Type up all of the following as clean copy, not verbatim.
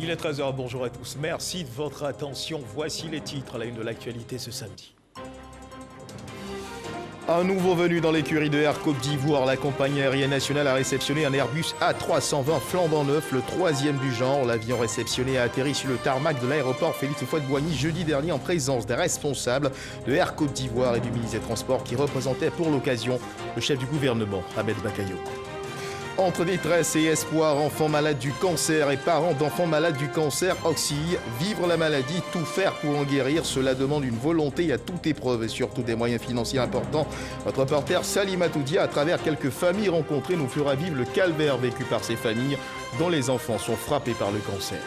Il est 13h, bonjour à tous. Merci de votre attention. Voici les titres à la une de l'actualité ce samedi. Un nouveau venu dans l'écurie de Air Côte d'Ivoire. La compagnie aérienne nationale a réceptionné un Airbus A320 flambant neuf, le troisième du genre. L'avion réceptionné a atterri sur le tarmac de l'aéroport Félix Houphouët-Boigny jeudi dernier en présence des responsables de Air Côte d'Ivoire et du ministre des Transports qui représentait pour l'occasion le chef du gouvernement, Ahmed Bakayoko. Entre détresse et espoir, enfants malades du cancer et parents d'enfants malades du cancer oscillent. Vivre la maladie, tout faire pour en guérir, cela demande une volonté à toute épreuve et surtout des moyens financiers importants. Notre reporter Salim Atoudia, à travers quelques familles rencontrées, nous fera vivre le calvaire vécu par ces familles dont les enfants sont frappés par le cancer.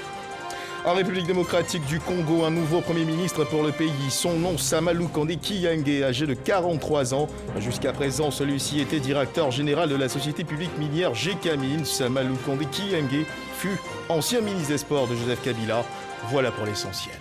En République démocratique du Congo, un nouveau Premier ministre pour le pays. Son nom, Samalou Kandé Kyenge, âgé de 43 ans. Jusqu'à présent, celui-ci était directeur général de la société publique minière Gécamine. Samalou Kandé Kyenge fut ancien ministre des Sports de Joseph Kabila. Voilà pour l'essentiel.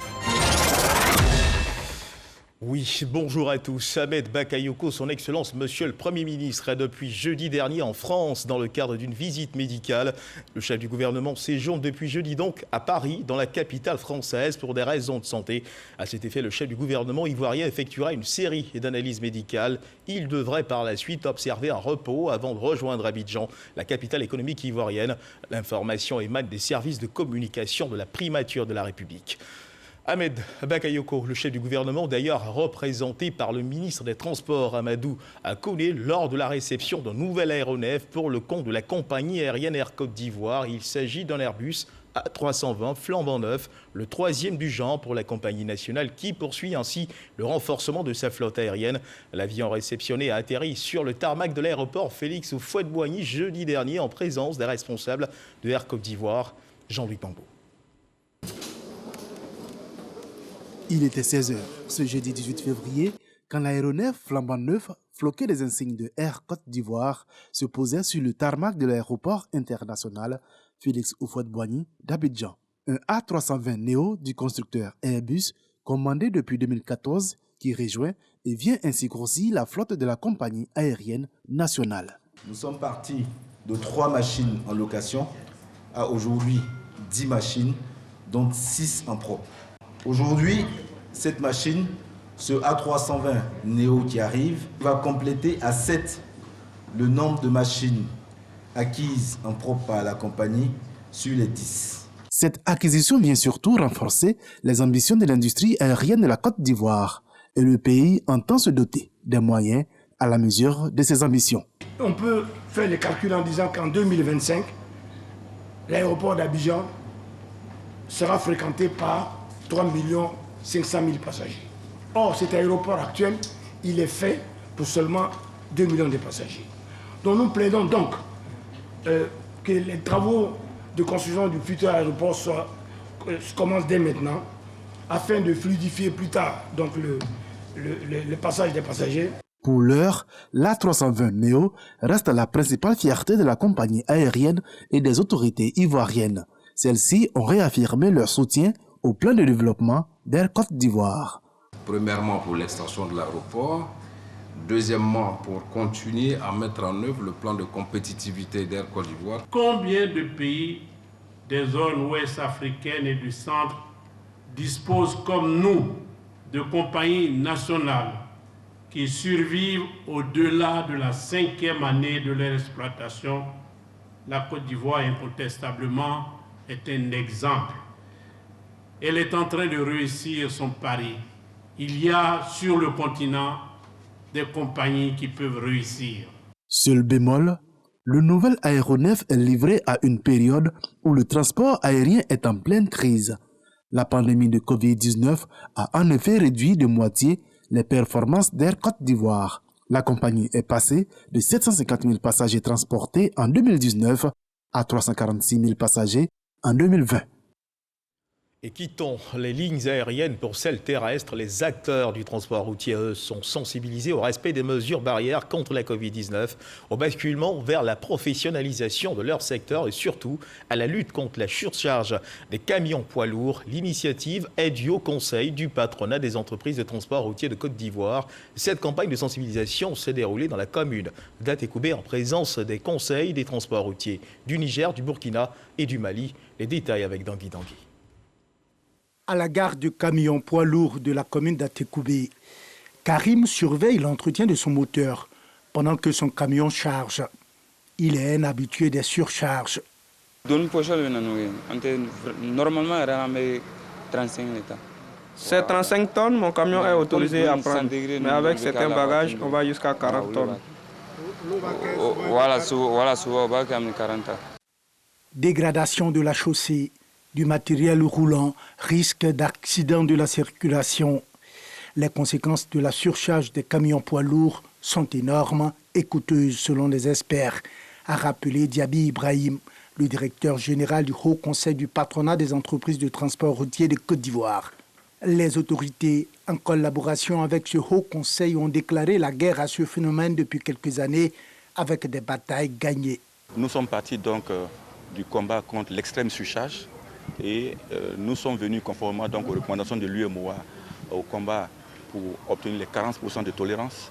Oui, bonjour à tous. Ahmed Bakayoko, son Excellence, Monsieur le Premier ministre, est depuis jeudi dernier en France dans le cadre d'une visite médicale. Le chef du gouvernement séjourne depuis jeudi donc à Paris, dans la capitale française, pour des raisons de santé. À cet effet, le chef du gouvernement ivoirien effectuera une série d'analyses médicales. Il devrait par la suite observer un repos avant de rejoindre Abidjan, la capitale économique ivoirienne. L'information émane des services de communication de la primature de la République. Ahmed Bakayoko, le chef du gouvernement, d'ailleurs représenté par le ministre des Transports, Amadou Akone, lors de la réception d'un nouvel aéronef pour le compte de la compagnie aérienne Air Côte d'Ivoire. Il s'agit d'un Airbus A320 flambant neuf, le troisième du genre pour la compagnie nationale qui poursuit ainsi le renforcement de sa flotte aérienne. L'avion réceptionné a atterri sur le tarmac de l'aéroport Félix Houphouët-Boigny jeudi dernier en présence des responsables de Air Côte d'Ivoire, Jean-Louis Pambo. Il était 16h ce jeudi 18 février quand l'aéronef flambant neuf, floqué des insignes de Air Côte d'Ivoire, se posait sur le tarmac de l'aéroport international Félix Houphouët-Boigny d'Abidjan. Un A320 Neo du constructeur Airbus, commandé depuis 2014, qui rejoint et vient ainsi grossir la flotte de la compagnie aérienne nationale. Nous sommes partis de 3 machines en location à aujourd'hui 10 machines, dont 6 en propre. Aujourd'hui, cette machine, ce A320 Neo qui arrive, va compléter à 7 le nombre de machines acquises en propre par la compagnie sur les 10. Cette acquisition vient surtout renforcer les ambitions de l'industrie aérienne de la Côte d'Ivoire et le pays entend se doter des moyens à la mesure de ses ambitions. On peut faire les calculs en disant qu'en 2025, l'aéroport d'Abidjan sera fréquenté par 3 500 000 passagers. Or, cet aéroport actuel, il est fait pour seulement 2 millions de passagers. Donc nous plaidons donc que les travaux de construction du futur aéroport commencent dès maintenant, afin de fluidifier plus tard donc le passage des passagers. Pour l'heure, l'A320 Neo reste la principale fierté de la compagnie aérienne et des autorités ivoiriennes. Celles-ci ont réaffirmé leur soutien au plan de développement d'Air Côte d'Ivoire. Premièrement pour l'extension de l'aéroport, deuxièmement pour continuer à mettre en œuvre le plan de compétitivité d'Air Côte d'Ivoire. Combien de pays des zones ouest africaines et du centre disposent comme nous de compagnies nationales qui survivent au-delà de la 5e année de leur exploitation? La Côte d'Ivoire, incontestablement, est un exemple. Elle est en train de réussir son pari. Il y a sur le continent des compagnies qui peuvent réussir. Seul bémol, le nouvel aéronef est livré à une période où le transport aérien est en pleine crise. La pandémie de Covid-19 a en effet réduit de moitié les performances d'Air Côte d'Ivoire. La compagnie est passée de 750 000 passagers transportés en 2019 à 346 000 passagers en 2020. Et quittons les lignes aériennes pour celles terrestres. Les acteurs du transport routier, eux, sont sensibilisés au respect des mesures barrières contre la Covid-19, au basculement vers la professionnalisation de leur secteur et surtout à la lutte contre la surcharge des camions poids lourds. L'initiative est due au conseil du patronat des entreprises de transport routier de Côte d'Ivoire. Cette campagne de sensibilisation s'est déroulée dans la commune d'Atekoubé en présence des conseils des transports routiers du Niger, du Burkina et du Mali. Les détails avec Dangui. À la gare de camions poids lourds de la commune d'Atekoubé, Karim surveille l'entretien de son moteur pendant que son camion charge. Il est un habitué des surcharges. Normalement, 35 litres. C'est 35 tonnes, mon camion est autorisé à prendre. Mais avec certains bagages, on va jusqu'à 40 tonnes. Voilà, souvent, on va 40. Dégradation de la chaussée, du matériel roulant, risque d'accident de la circulation. Les conséquences de la surcharge des camions poids lourds sont énormes et coûteuses selon les experts, a rappelé Diaby Ibrahim, le directeur général du Haut Conseil du patronat des entreprises de transport routier de Côte d'Ivoire. Les autorités, en collaboration avec ce Haut Conseil, ont déclaré la guerre à ce phénomène depuis quelques années avec des batailles gagnées. Nous sommes partis donc du combat contre l'extrême surcharge et nous sommes venus conformément donc aux recommandations de l'UEMOA au combat pour obtenir les 40% de tolérance.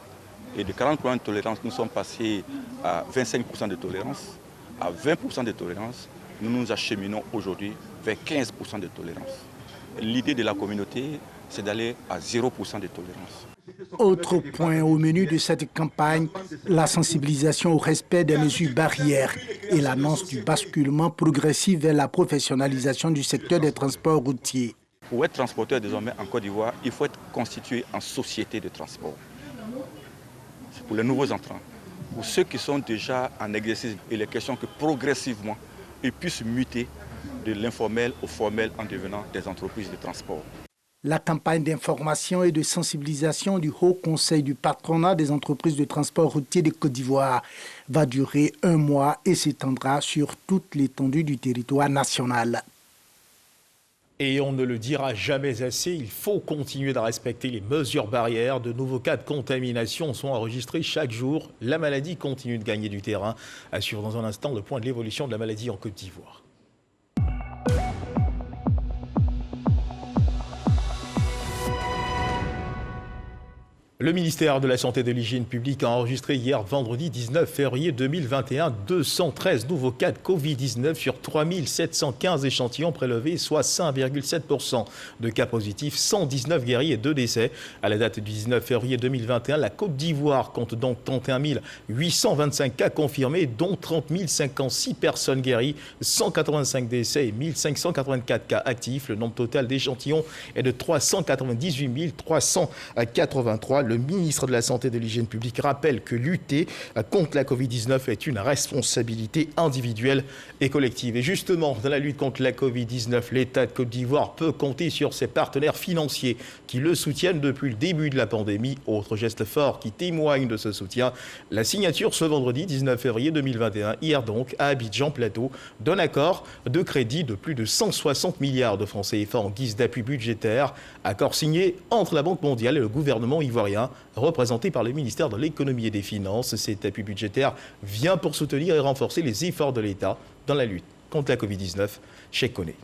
Et de 40% de tolérance, nous sommes passés à 25% de tolérance. À 20% de tolérance, nous nous acheminons aujourd'hui vers 15% de tolérance. L'idée de la communauté, c'est d'aller à 0% de tolérance. Autre point au menu de cette campagne, la sensibilisation au respect des mesures barrières et l'annonce du basculement progressif vers la professionnalisation du secteur des transports routiers. Pour être transporteur désormais en Côte d'Ivoire, il faut être constitué en société de transport. C'est pour les nouveaux entrants. Pour ceux qui sont déjà en exercice, il est question que progressivement, ils puissent muter de l'informel au formel en devenant des entreprises de transport. La campagne d'information et de sensibilisation du Haut Conseil du patronat des entreprises de transport routier de Côte d'Ivoire va durer 1 mois et s'étendra sur toute l'étendue du territoire national. Et on ne le dira jamais assez, il faut continuer de respecter les mesures barrières. De nouveaux cas de contamination sont enregistrés chaque jour. La maladie continue de gagner du terrain. À suivre dans un instant le point de l'évolution de la maladie en Côte d'Ivoire. Le ministère de la Santé et de l'Hygiène publique a enregistré hier vendredi 19 février 2021 213 nouveaux cas de Covid-19 sur 3715 échantillons prélevés, soit 5,7% de cas positifs, 119 guéris et 2 décès. À la date du 19 février 2021, la Côte d'Ivoire compte donc 31 825 cas confirmés, dont 30 056 personnes guéries, 185 décès et 1584 cas actifs. Le nombre total d'échantillons est de 398 383. Le ministre de la Santé et de l'Hygiène publique rappelle que lutter contre la Covid-19 est une responsabilité individuelle et collective. Et justement, dans la lutte contre la Covid-19, l'État de Côte d'Ivoire peut compter sur ses partenaires financiers qui le soutiennent depuis le début de la pandémie. Autre geste fort qui témoigne de ce soutien, la signature ce vendredi 19 février 2021, hier donc, à Abidjan Plateau, d'un accord de crédit de plus de 160 milliards de francs CFA en guise d'appui budgétaire. Accord signé entre la Banque mondiale et le gouvernement ivoirien, représenté par le ministère de l'Économie et des Finances. Cet appui budgétaire vient pour soutenir et renforcer les efforts de l'État dans la lutte contre la Covid-19. Cheikh Koné.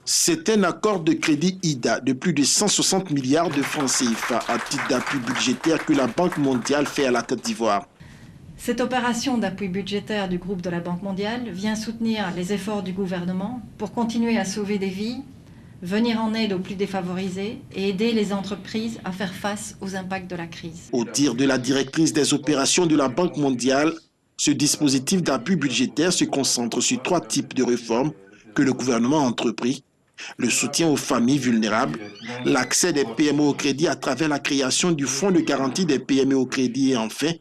C'est un accord de crédit IDA de plus de 160 milliards de francs CFA à titre d'appui budgétaire que la Banque mondiale fait à la Côte d'Ivoire. Cette opération d'appui budgétaire du groupe de la Banque mondiale vient soutenir les efforts du gouvernement pour continuer à sauver des vies, venir en aide aux plus défavorisés et aider les entreprises à faire face aux impacts de la crise. Au dire de la directrice des opérations de la Banque mondiale, ce dispositif d'appui budgétaire se concentre sur 3 types de réformes que le gouvernement a entrepris: le soutien aux familles vulnérables, l'accès des PME au crédit à travers la création du fonds de garantie des PME au crédit et enfin,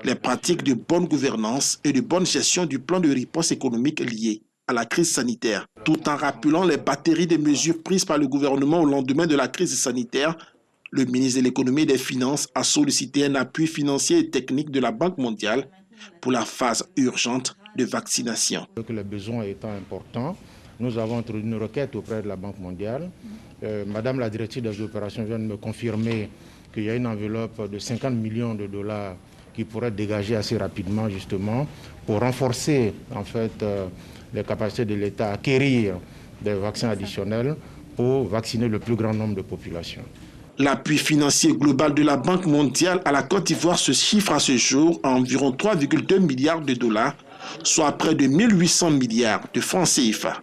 les pratiques de bonne gouvernance et de bonne gestion du plan de riposte économique lié à la crise sanitaire. Tout en rappelant les batteries de mesures prises par le gouvernement au lendemain de la crise sanitaire, le ministre de l'Économie et des Finances a sollicité un appui financier et technique de la Banque mondiale pour la phase urgente de vaccination. Les besoins étant importants, nous avons introduit une requête auprès de la Banque mondiale. Madame la directrice des opérations vient de me confirmer qu'il y a une enveloppe de 50 millions de dollars qui pourrait être dégagée assez rapidement justement pour renforcer en fait les capacités de l'État à acquérir des vaccins additionnels pour vacciner le plus grand nombre de populations. L'appui financier global de la Banque mondiale à la Côte d'Ivoire se chiffre à ce jour à environ 3,2 milliards de dollars, soit près de 1800 milliards de francs CFA.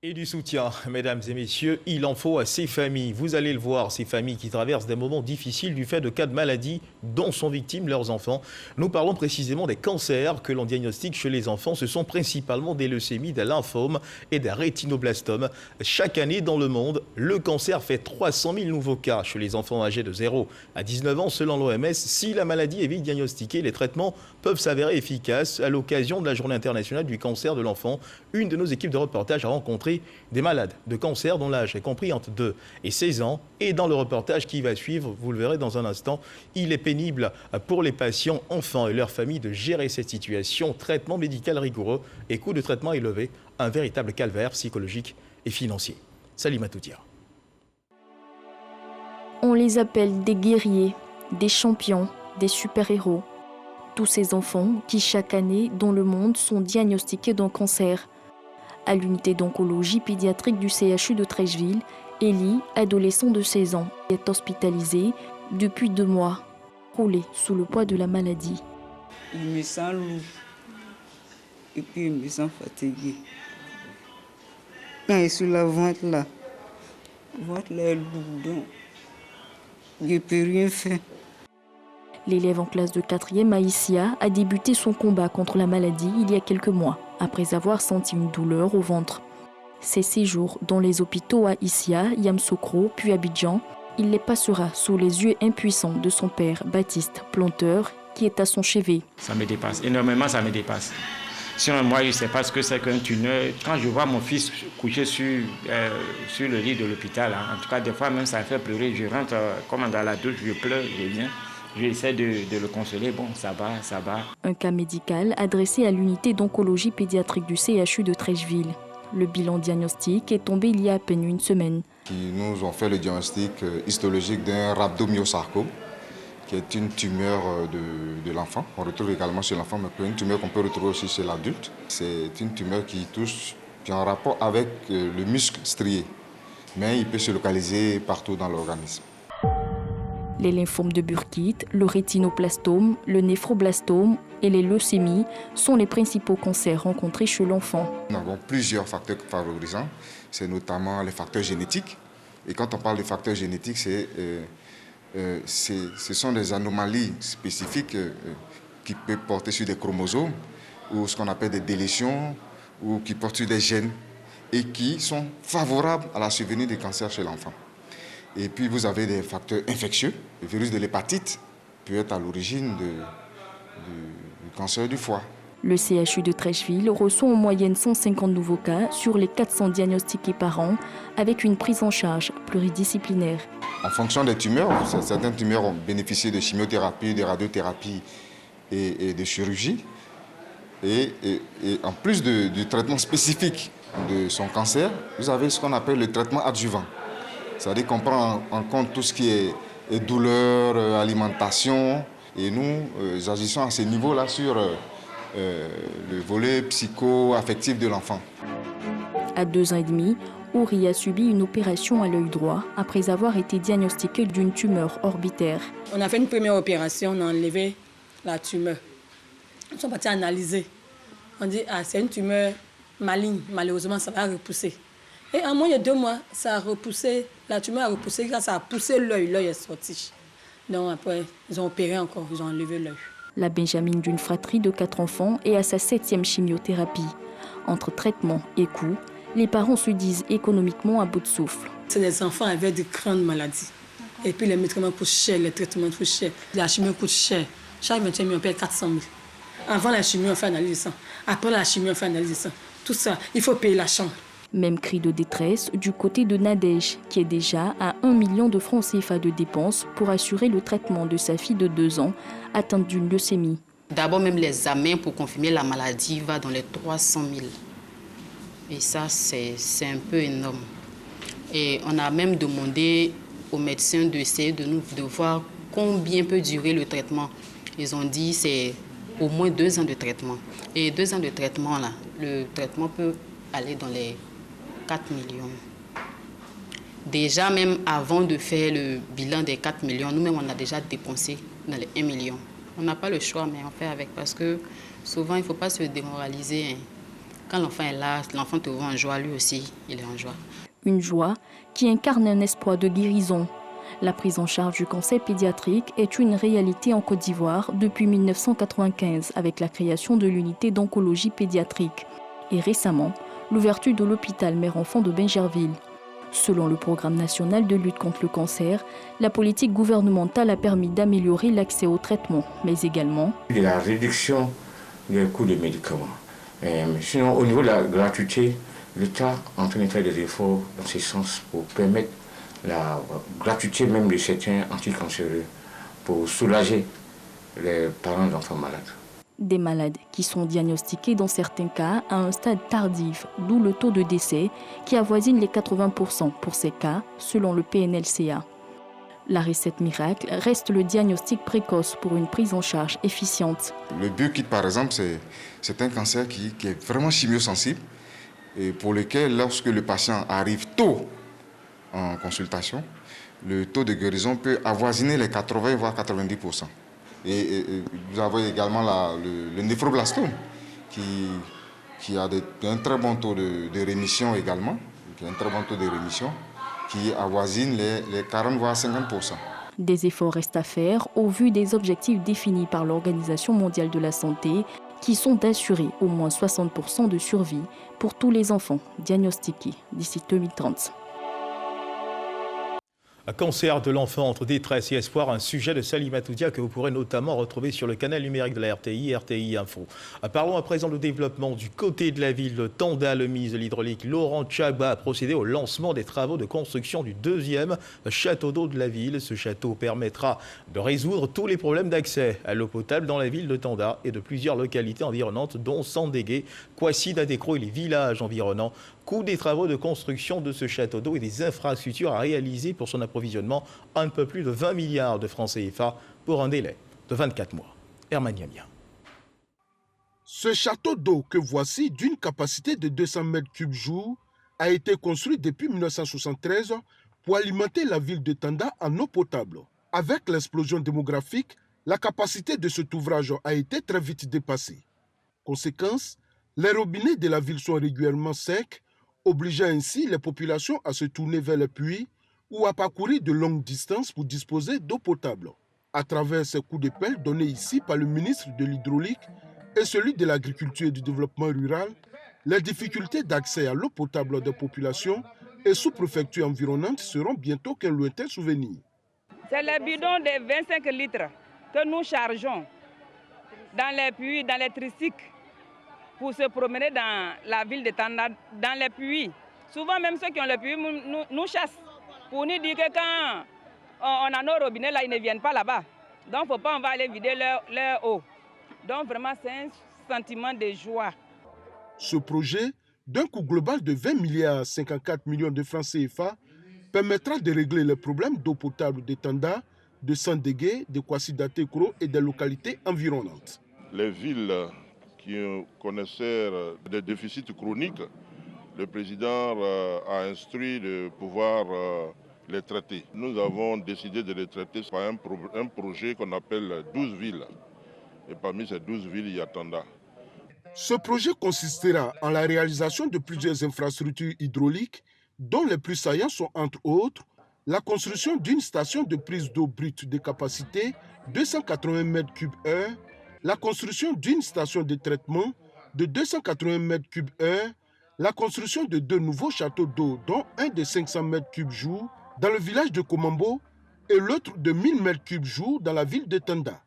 Et du soutien, mesdames et messieurs, il en faut à ces familles. Vous allez le voir, ces familles qui traversent des moments difficiles du fait de cas de maladies dont sont victimes leurs enfants. Nous parlons précisément des cancers que l'on diagnostique chez les enfants. Ce sont principalement des leucémies, des lymphomes et des rétinoblastomes. Chaque année dans le monde, le cancer fait 300 000 nouveaux cas chez les enfants âgés de 0 à 19 ans selon l'OMS. Si la maladie est vite diagnostiquée, les traitements peuvent s'avérer efficaces. À l'occasion de la Journée internationale du cancer de l'enfant, une de nos équipes de reportage a rencontré des malades de cancer dont l'âge est compris entre 2 et 16 ans. Et dans le reportage qui va suivre, vous le verrez dans un instant, il est pénible pour les patients, enfants et leurs familles de gérer cette situation. Traitement médical rigoureux et coût de traitement élevé, un véritable calvaire psychologique et financier. Salima Toutia. On les appelle des guerriers, des champions, des super-héros. Tous ces enfants qui chaque année dans le monde sont diagnostiqués d'un cancer. À l'unité d'oncologie pédiatrique du CHU de Treichville, Elie, adolescent de 16 ans, est hospitalisé depuis 2 mois, roulé sous le poids de la maladie. Je me sens lourd et puis je me sens fatigué. Quand je suis sur la ventre là est lourde, donc je ne peux rien faire. L'élève en classe de 4e à Issia a débuté son combat contre la maladie il y a quelques mois, après avoir senti une douleur au ventre. Ces séjours dans les hôpitaux à Issia, Yamoussoukro, puis Abidjan, il les passera sous les yeux impuissants de son père, Baptiste, planteur, qui est à son chevet. Ça me dépasse, énormément ça me dépasse. Sinon, moi, je ne sais pas ce que c'est qu'un tunnel. Quand je vois mon fils couché sur le lit de l'hôpital, en tout cas, des fois même ça me fait pleurer. Je rentre comme dans la douche, je pleure, je viens. J'essaie de le consoler, bon, ça va, ça va. Un cas médical adressé à l'unité d'oncologie pédiatrique du CHU de Treichville. Le bilan diagnostic est tombé il y a à peine une semaine. Ils nous ont fait le diagnostic histologique d'un rhabdomyosarcome, qui est une tumeur de l'enfant. On retrouve également chez l'enfant, mais une tumeur qu'on peut retrouver aussi chez l'adulte. C'est une tumeur qui est en rapport avec le muscle strié, mais il peut se localiser partout dans l'organisme. Les lymphomes de Burkitt, le rétinoblastome, le néphroblastome et les leucémies sont les principaux cancers rencontrés chez l'enfant. Nous avons plusieurs facteurs favorisants, c'est notamment les facteurs génétiques. Et quand on parle de facteurs génétiques, ce sont des anomalies spécifiques qui peuvent porter sur des chromosomes ou ce qu'on appelle des délétions ou qui portent sur des gènes et qui sont favorables à la survenue des cancers chez l'enfant. Et puis vous avez des facteurs infectieux. Le virus de l'hépatite peut être à l'origine du cancer du foie. Le CHU de Treichville reçoit en moyenne 150 nouveaux cas sur les 400 diagnostiqués par an, avec une prise en charge pluridisciplinaire. En fonction des tumeurs, certaines tumeurs ont bénéficié de chimiothérapie, de radiothérapie et de chirurgie. Et en plus du traitement spécifique de son cancer, vous avez ce qu'on appelle le traitement adjuvant. C'est-à-dire qu'on prend en compte tout ce qui est douleur, alimentation. Et nous agissons à ce niveau-là sur le volet psycho-affectif de l'enfant. À 2 ans et demi, Ouri a subi une opération à l'œil droit après avoir été diagnostiqué d'une tumeur orbitaire. On a fait une première opération, on a enlevé la tumeur. Ils sont partis analyser. On dit c'est une tumeur maligne, malheureusement ça va repousser. Et en moins de 2 mois, ça a repoussé, la tumeur a repoussé, ça a poussé l'œil est sorti. Donc après, ils ont opéré encore, ils ont enlevé l'œil. La Benjamine d'une fratrie de 4 enfants est à sa 7e chimiothérapie. Entre traitement et coût, les parents se disent économiquement à bout de souffle. C'est des enfants avec de grandes maladies. Et puis les médicaments coûtent cher, les traitements coûtent cher, la chimie coûte cher. Chaque 21 000, on paye 400 000. Avant la chimie, on fait analyse de sang. Après la chimie, on fait analyse de sang. Tout ça, il faut payer la chambre. Même cri de détresse du côté de Nadège, qui est déjà à 1 million de francs CFA de dépenses pour assurer le traitement de sa fille de 2 ans, atteinte d'une leucémie. D'abord, même l'examen pour confirmer la maladie va dans les 300 000. Et ça, c'est un peu énorme. Et on a même demandé aux médecins d'essayer de voir combien peut durer le traitement. Ils ont dit c'est au moins 2 ans de traitement. Et 2 ans de traitement, là, le traitement peut aller dans les 4 millions. Déjà, même avant de faire le bilan des 4 millions, nous-mêmes, on a déjà dépensé dans les 1 million. On n'a pas le choix, mais on fait avec parce que souvent, il ne faut pas se démoraliser. Quand l'enfant est là, l'enfant te voit en joie, lui aussi, il est en joie. Une joie qui incarne un espoir de guérison. La prise en charge du cancer pédiatrique est une réalité en Côte d'Ivoire depuis 1995 avec la création de l'unité d'oncologie pédiatrique et récemment l'ouverture de l'hôpital mère-enfant de Bingerville. Selon le programme national de lutte contre le cancer, la politique gouvernementale a permis d'améliorer l'accès au traitement, mais également la réduction des coûts des médicaments. Sinon, au niveau de la gratuité, l'État est en train de faire des efforts dans ce sens pour permettre la gratuité même de certains anticancéreux pour soulager les parents d'enfants malades. Des malades qui sont diagnostiqués dans certains cas à un stade tardif, d'où le taux de décès qui avoisine les 80% pour ces cas, selon le PNLCA. La recette miracle reste le diagnostic précoce pour une prise en charge efficiente. Le BioKit, par exemple, c'est un cancer qui est vraiment chimiosensible et pour lequel, lorsque le patient arrive tôt en consultation, le taux de guérison peut avoisiner les 80 voire 90%. Et vous avez également le néphroblastome qui a un très bon taux de rémission également, qui avoisine les 40 voire 50%. Des efforts restent à faire au vu des objectifs définis par l'Organisation mondiale de la santé qui sont d'assurer au moins 60% de survie pour tous les enfants diagnostiqués d'ici 2030. Un cancer de l'enfant entre détresse et espoir, un sujet de Salimata Dia que vous pourrez notamment retrouver sur le canal numérique de la RTI, RTI Info. Parlons à présent du développement du côté de la ville de Tanda. Le ministre de l'Hydraulique, Laurent Tchagba, a procédé au lancement des travaux de construction du deuxième château d'eau de la ville. Ce château permettra de résoudre tous les problèmes d'accès à l'eau potable dans la ville de Tanda et de plusieurs localités environnantes, dont Sandégué, Kwasi, Dadekro et les villages environnants. Coût des travaux de construction de ce château d'eau et des infrastructures à réaliser pour son approvisionnement, un peu plus de 20 milliards de francs CFA pour un délai de 24 mois. Herman Yamia. Ce château d'eau que voici, d'une capacité de 200 mètres cubes jour, a été construit depuis 1973 pour alimenter la ville de Tanda en eau potable. Avec l'explosion démographique, la capacité de cet ouvrage a été très vite dépassée. Conséquence, les robinets de la ville sont régulièrement secs, obligeant ainsi les populations à se tourner vers les puits ou à parcourir de longues distances pour disposer d'eau potable. À travers ces coups de pelle donnés ici par le ministre de l'Hydraulique et celui de l'Agriculture et du Développement rural, les difficultés d'accès à l'eau potable des populations et sous-préfectures environnantes seront bientôt qu'un lointain souvenir. C'est les bidons de 25 litres que nous chargeons dans les puits, dans les tricycles, pour se promener dans la ville de Tanda, dans les puits. Souvent, même ceux qui ont les puits nous chassent pour nous dire que quand on a nos robinets, là, ils ne viennent pas là-bas. Donc, il ne faut pas, on va aller vider leur eau. Donc, vraiment, c'est un sentiment de joie. Ce projet, d'un coût global de 20 milliards 54 millions de francs CFA, permettra de régler les problèmes d'eau potable de Tanda, de Sandégué, de Kwasi Datekro et des localités environnantes. Les villes qui connaissaient des déficits chroniques, le président a instruit de pouvoir les traiter. Nous avons décidé de les traiter par un projet qu'on appelle 12 villes. Et parmi ces 12 villes, il y a Tanda. Ce projet consistera en la réalisation de plusieurs infrastructures hydrauliques, dont les plus saillants sont entre autres la construction d'une station de prise d'eau brute de capacité 280 m3/h, la construction d'une station de traitement de 280 m3/h, la construction de 2 nouveaux châteaux d'eau, dont un de 500 m3 jour dans le village de Komambo et l'autre de 1000 m3 jour dans la ville de Tanda.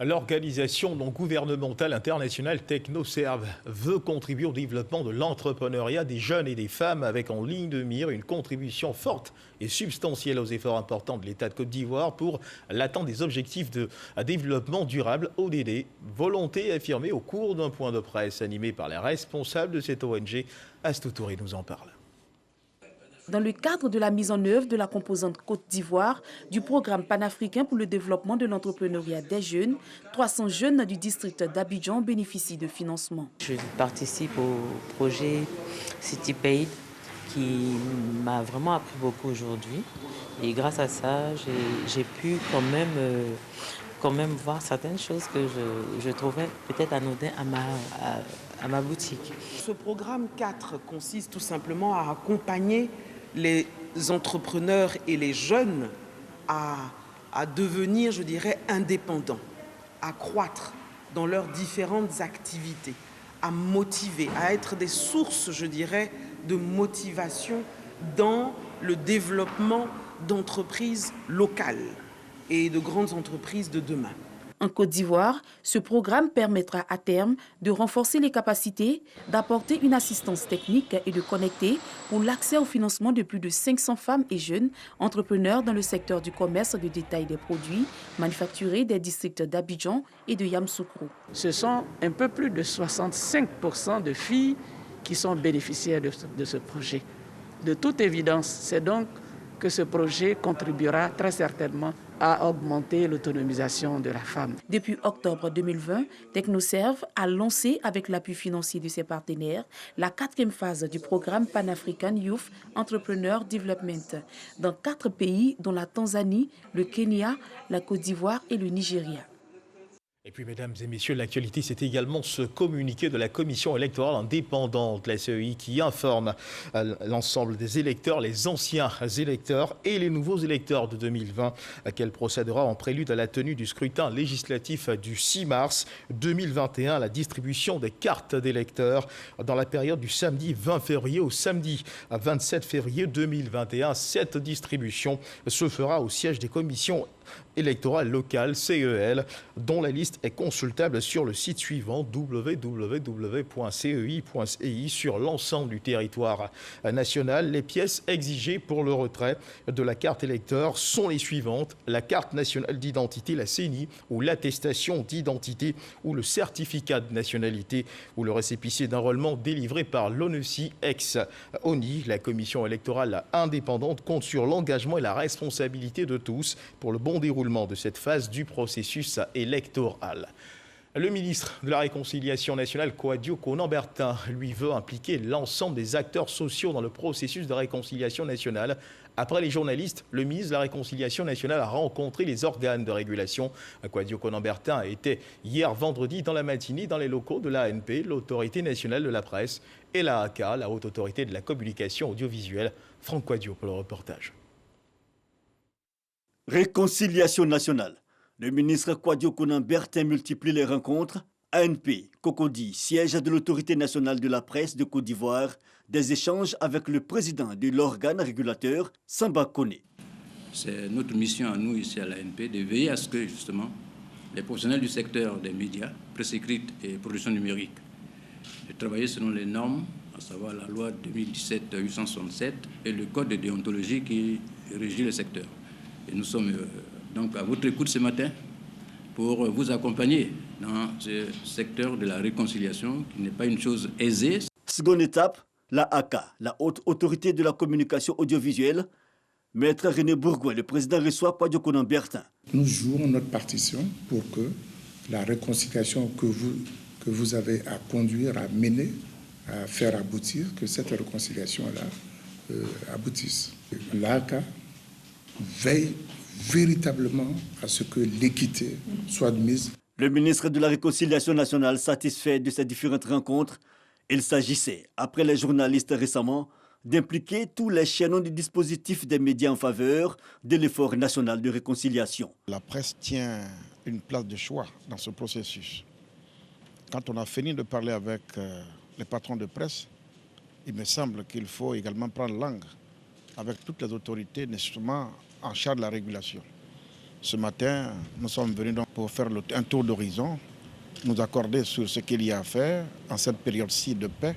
L'organisation non gouvernementale internationale TechnoServe veut contribuer au développement de l'entrepreneuriat des jeunes et des femmes avec en ligne de mire une contribution forte et substantielle aux efforts importants de l'État de Côte d'Ivoire pour l'atteinte des objectifs de développement durable ODD. Volonté affirmée au cours d'un point de presse animé par les responsables de cette ONG. Astou Touré nous en parle. Dans le cadre de la mise en œuvre de la composante Côte d'Ivoire du programme panafricain pour le développement de l'entrepreneuriat des jeunes, 300 jeunes du district d'Abidjan bénéficient de financement. Je participe au projet CityPaid qui m'a vraiment appris beaucoup aujourd'hui. Et grâce à ça, j'ai pu quand même quand même voir certaines choses que je trouvais peut-être anodines à ma boutique. Ce programme 4 consiste tout simplement à accompagner les entrepreneurs et les jeunes à devenir, je dirais, indépendants, à croître dans leurs différentes activités, à motiver, à être des sources, je dirais, de motivation dans le développement d'entreprises locales et de grandes entreprises de demain. En Côte d'Ivoire, ce programme permettra à terme de renforcer les capacités, d'apporter une assistance technique et de connecter pour l'accès au financement de plus de 500 femmes et jeunes entrepreneurs dans le secteur du commerce de détail des produits manufacturés des districts d'Abidjan et de Yamoussoukro. Ce sont un peu plus de 65% de filles qui sont bénéficiaires de ce projet. De toute évidence, c'est donc que ce projet contribuera très certainement à augmenter l'autonomisation de la femme. Depuis octobre 2020, Technoserve a lancé, avec l'appui financier de ses partenaires, la 4e phase du programme Pan-African Youth Entrepreneur Development dans 4 pays, dont la Tanzanie, le Kenya, la Côte d'Ivoire et le Nigeria. Et puis, mesdames et messieurs, l'actualité, c'est également ce communiqué de la Commission électorale indépendante, la CEI, qui informe l'ensemble des électeurs, les anciens électeurs et les nouveaux électeurs de 2020, qu'elle procédera en prélude à la tenue du scrutin législatif du 6 mars 2021, à la distribution des cartes d'électeurs dans la période du samedi 20 février au samedi 27 février 2021. Cette distribution se fera au siège des commissions électorale locale, CEL, dont la liste est consultable sur le site suivant www.cei.ci sur l'ensemble du territoire national. Les pièces exigées pour le retrait de la carte électeur sont les suivantes: la carte nationale d'identité, la CENI, ou l'attestation d'identité ou le certificat de nationalité ou le récépissé d'enrôlement délivré par l'ONECI ex-ONI. La commission électorale indépendante compte sur l'engagement et la responsabilité de tous pour le bon déroulement de cette phase du processus électoral. Le ministre de la Réconciliation nationale, Kouadio Konan-Bertin, lui veut impliquer l'ensemble des acteurs sociaux dans le processus de réconciliation nationale. Après les journalistes, le ministre de la Réconciliation nationale a rencontré les organes de régulation. Kouadio Konan-Bertin était hier vendredi dans la matinée dans les locaux de l'ANP, l'Autorité nationale de la presse, et la l'AAK, la Haute Autorité de la communication audiovisuelle. Franck Kouadio pour le reportage. Réconciliation nationale. Le ministre Kouadio Konan-Bertin multiplie les rencontres. ANP, Cocody, siège de l'Autorité nationale de la presse de Côte d'Ivoire, des échanges avec le président de l'organe régulateur, Samba Koné. C'est notre mission à nous ici à l'ANP de veiller à ce que justement les professionnels du secteur des médias, presse écrite et production numérique, de travailler selon les normes, à savoir la loi 2017-867 et le code de déontologie qui régit le secteur. Et nous sommes donc à votre écoute ce matin pour vous accompagner dans ce secteur de la réconciliation qui n'est pas une chose aisée. Seconde étape, la l'AAK, la Haute Autorité de la communication audiovisuelle. Maître René Bourgoin, le président, reçoit Kouadio Konan-Bertin. Nous jouons notre partition pour que la réconciliation que vous avez à conduire, à mener, à faire aboutir, que cette réconciliation-là aboutisse. L'AAK veille véritablement à ce que l'équité soit admise. Le ministre de la Réconciliation nationale satisfait de ces différentes rencontres. Il s'agissait, après les journalistes récemment, d'impliquer tous les chaînons du dispositif des médias en faveur de l'effort national de réconciliation. La presse tient une place de choix dans ce processus. Quand on a fini de parler avec les patrons de presse, il me semble qu'il faut également prendre langue avec toutes les autorités nécessairement en charge de la régulation. Ce matin, nous sommes venus donc pour faire un tour d'horizon, nous accorder sur ce qu'il y a à faire en cette période-ci de paix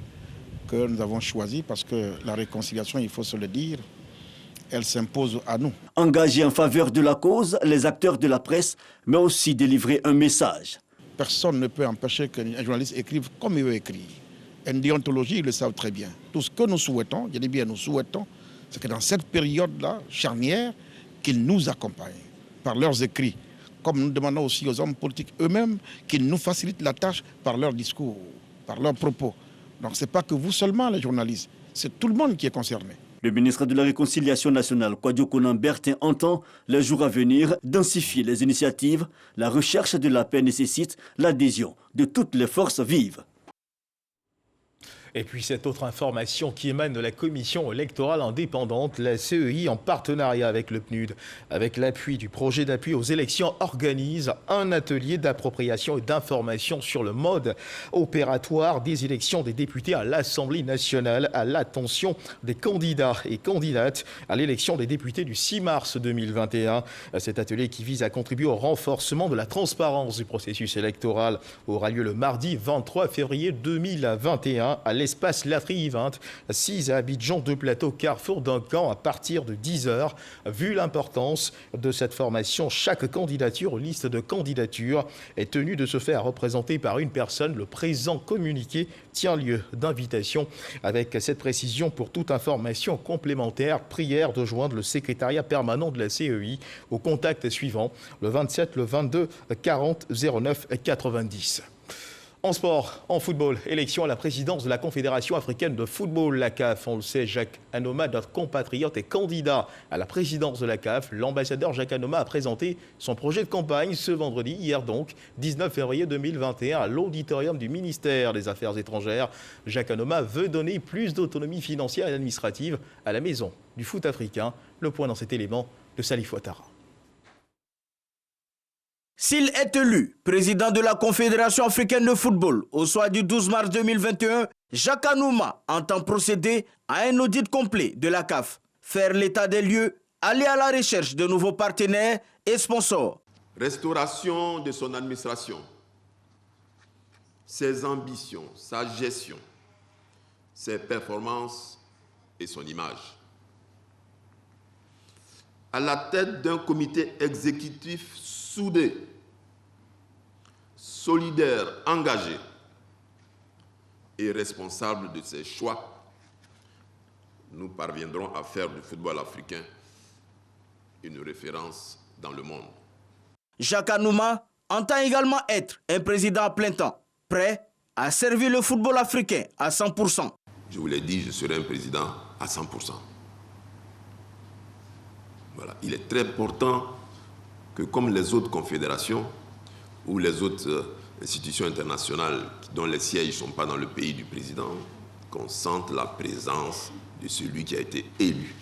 que nous avons choisi parce que la réconciliation, il faut se le dire, elle s'impose à nous. Engagés en faveur de la cause, les acteurs de la presse, mais aussi délivrer un message. Personne ne peut empêcher qu'un journaliste écrive comme il veut écrire. En déontologie, ils le savent très bien. Tout ce que nous souhaitons, je dis bien nous souhaitons, c'est que dans cette période-là, charnière, qu'ils nous accompagnent par leurs écrits, comme nous demandons aussi aux hommes politiques eux-mêmes qu'ils nous facilitent la tâche par leurs discours, par leurs propos. Donc ce n'est pas que vous seulement les journalistes, c'est tout le monde qui est concerné. Le ministre de la Réconciliation nationale, Kwadwo Konan Bertin, entend, les jours à venir, densifier les initiatives. La recherche de la paix nécessite l'adhésion de toutes les forces vives. Et puis cette autre information qui émane de la commission électorale indépendante, la CEI, en partenariat avec le PNUD, avec l'appui du projet d'appui aux élections, organise un atelier d'appropriation et d'information sur le mode opératoire des élections des députés à l'Assemblée nationale à l'attention des candidats et candidates à l'élection des députés du 6 mars 2021. Cet atelier qui vise à contribuer au renforcement de la transparence du processus électoral aura lieu le mardi 23 février 2021 à l'espace Latry 20, 6 à Abidjan, 2 plateaux, carrefour d'un camp à partir de 10h. Vu l'importance de cette formation, chaque candidature ou liste de candidature est tenue de se faire représenter par une personne. Le présent communiqué tient lieu d'invitation. Avec cette précision, pour toute information complémentaire, prière de joindre le secrétariat permanent de la CEI au contact suivant, le 27, le 22, 40 09 90. En sport, en football, élection à la présidence de la Confédération africaine de football, la CAF. On le sait, Jacques Anoma, notre compatriote, est candidat à la présidence de la CAF. L'ambassadeur Jacques Anoma a présenté son projet de campagne ce vendredi, hier donc, 19 février 2021, à l'auditorium du ministère des Affaires étrangères. Jacques Anoma veut donner plus d'autonomie financière et administrative à la maison du foot africain. Le point dans cet élément de Salif Ouattara. S'il est élu président de la Confédération africaine de football au soir du 12 mars 2021, Jacques Anoma entend procéder à un audit complet de la CAF, faire l'état des lieux, aller à la recherche de nouveaux partenaires et sponsors. Restauration de son administration, ses ambitions, sa gestion, ses performances et son image. À la tête d'un comité exécutif soudé, solidaire, engagé et responsable de ses choix, nous parviendrons à faire du football africain une référence dans le monde. Jacques Anoma entend également être un président à plein temps, prêt à servir le football africain à 100%. Je vous l'ai dit, je serai un président à 100%. Voilà. Il est très important que, comme les autres confédérations ou les autres institutions internationales dont les sièges ne sont pas dans le pays du président, qu'on sente la présence de celui qui a été élu.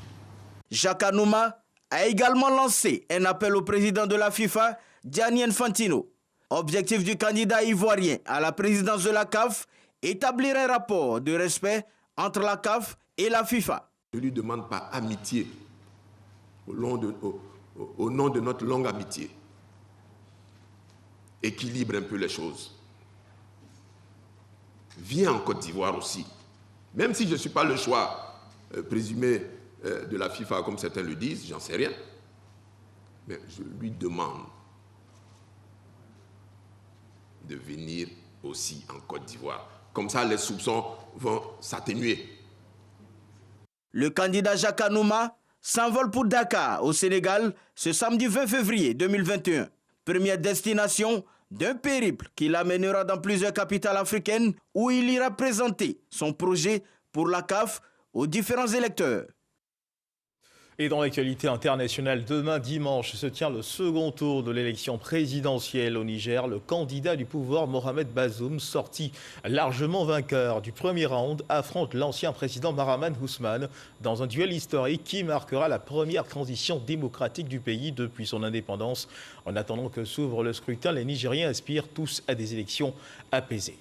Jacques Anoma a également lancé un appel au président de la FIFA, Gianni Infantino. Objectif du candidat ivoirien à la présidence de la CAF, établir un rapport de respect entre la CAF et la FIFA. Je ne lui demande pas amitié au nom de notre longue amitié. Équilibre un peu les choses. Viens en Côte d'Ivoire aussi. Même si je ne suis pas le choix présumé de la FIFA, comme certains le disent, j'en sais rien. Mais je lui demande de venir aussi en Côte d'Ivoire. Comme ça, les soupçons vont s'atténuer. Le candidat Jacques Anoma s'envole pour Dakar, au Sénégal, ce samedi 20 février 2021. Première destination d'un périple qui l'amènera dans plusieurs capitales africaines où il ira présenter son projet pour la CAF aux différents électeurs. Et dans l'actualité internationale, demain dimanche se tient le second tour de l'élection présidentielle au Niger. Le candidat du pouvoir, Mohamed Bazoum, sorti largement vainqueur du premier round, affronte l'ancien président Mahamat Ousmane dans un duel historique qui marquera la première transition démocratique du pays depuis son indépendance. En attendant que s'ouvre le scrutin, les Nigériens aspirent tous à des élections apaisées.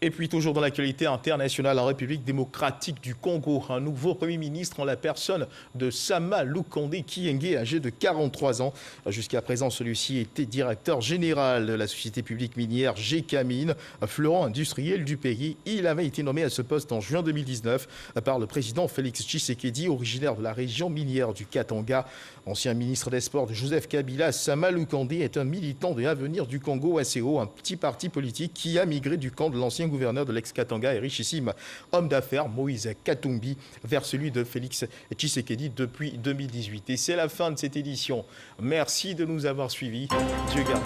Et puis toujours dans l'actualité internationale, en République démocratique du Congo, un nouveau Premier ministre en la personne de Sama Lukonde Kyenge, âgé de 43 ans. Jusqu'à présent, celui-ci était directeur général de la société publique minière Gécamine, fleuron industriel du pays. Il avait été nommé à ce poste en juin 2019 par le président Félix Tshisekedi, originaire de la région minière du Katanga. Ancien ministre des Sports de Joseph Kabila, Sama Lukonde est un militant de l'Avenir du Congo, ACO, un petit parti politique qui a migré du camp de l'ancien gouverneur de l'ex-Katanga et richissime homme d'affaires Moïse Katumbi vers celui de Félix Tshisekedi depuis 2018. Et c'est la fin de cette édition. Merci de nous avoir suivis. Dieu garde.